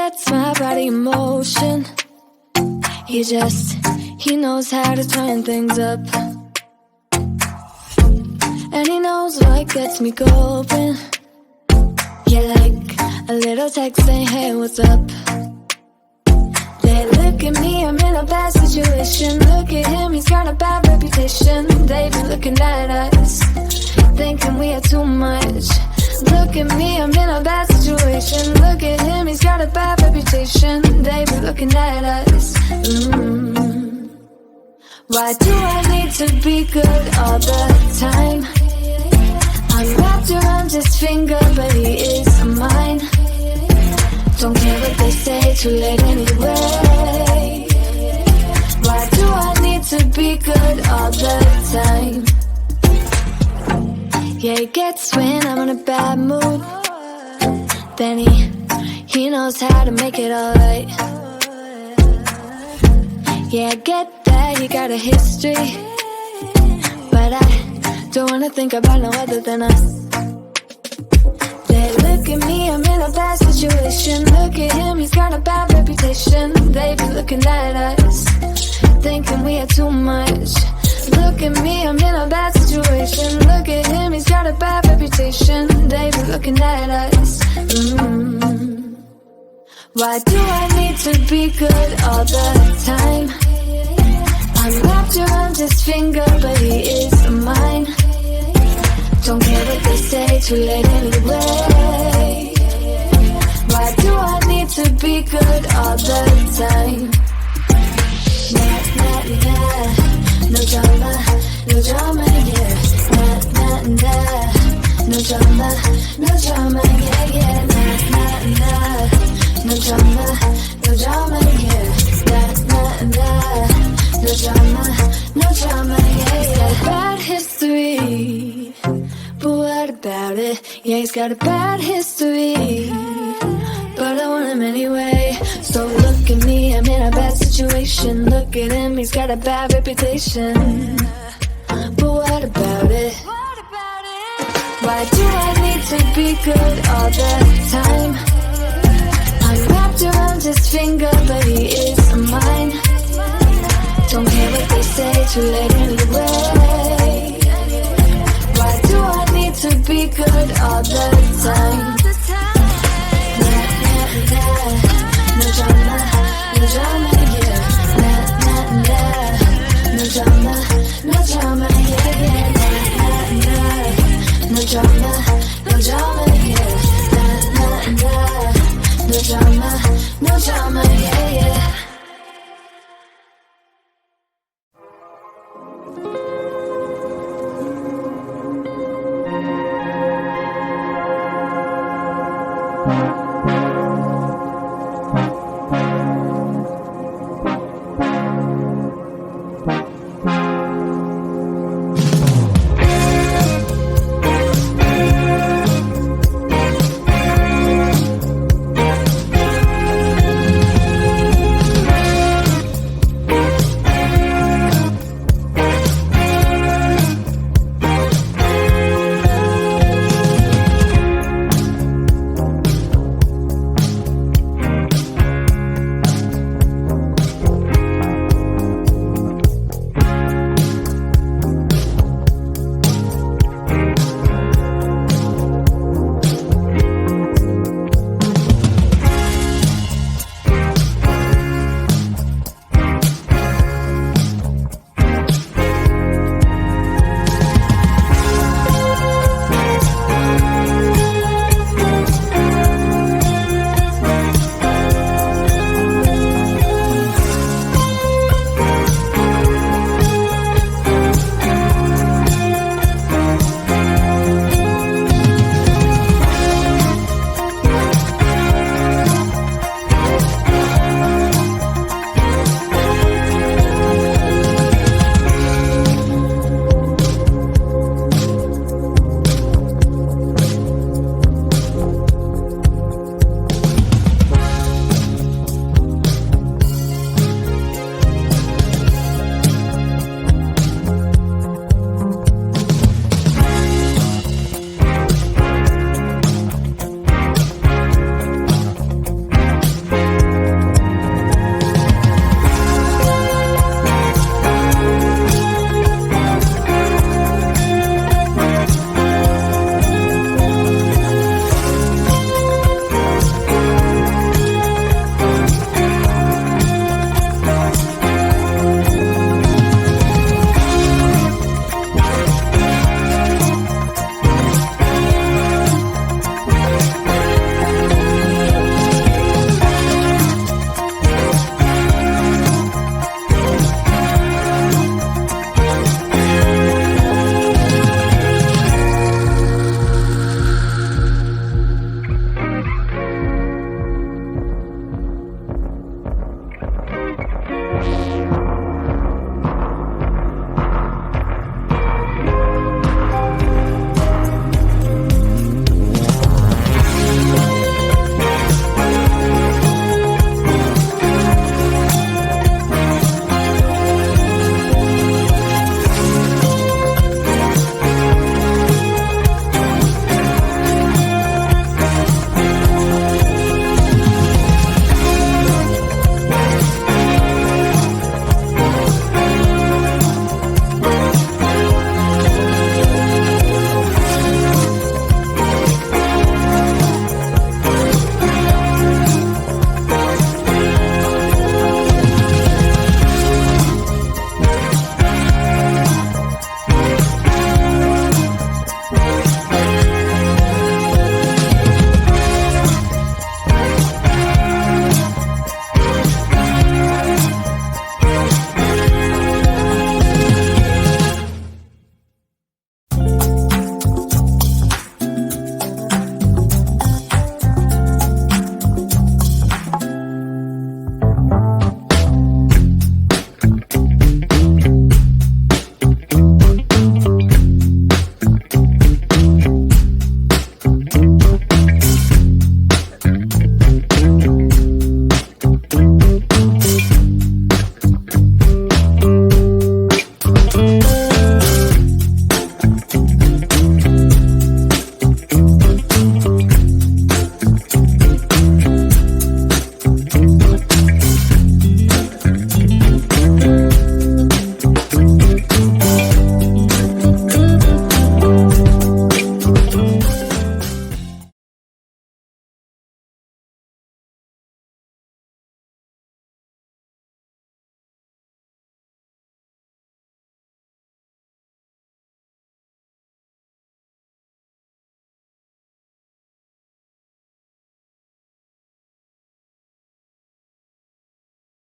sets my body in motion. He knows how to turn things up. And he knows what gets me going. Yeah, like a little text saying, hey, what's up? They look at me, I'm in a bad situation. Look at him, he's got a bad reputation. They be looking at us, thinking we are too much. Look at me, I'm in a bad situation. Look at him, he's got a bad reputation. They be looking at us. Why do I need to be good all the time? I'm wrapped around his finger, but he is mine. Don't care what they say, too late anyway. Why do I need to be good all the time? Yeah, he gets when I'm in a bad mood. Then he knows how to make it alright. Yeah, I get that he got a history, but I don't wanna think about no other than us. They look at me, I'm in a bad situation. Look at him, he's got a bad reputation. They be looking at us, thinking we are too much. Look at me, I'm in a bad situation. Look at him, he's got a bad reputation. They be looking at us. Why do I need to be good all the time? I'm wrapped around his finger, but he is mine. Don't care what they say, too late anyway. Why do I need to be good all the time? Nah, nah, nah. No drama, yeah. Nah, nah, nah. No drama, yeah. Nah, nah, nah. No drama, yeah. Nah, nah, nah. No drama, yeah. He's got a bad history, but what about it? Yeah, he's got a bad history, but I want him anyway. So look at me, I'm in a bad situation. Look at him, he's got a bad reputation, but what about it? Why do I need to be good all the time? I'm wrapped around his finger, but he is mine. Don't care what they say, too late anyway. Why do I need to be good all the time? Nah, nah, nah. No drama, yeah. Nah, nah, nah. No drama, yeah. Nah, nah, nah. No drama, yeah. Nah, nah, nah. No drama, yeah.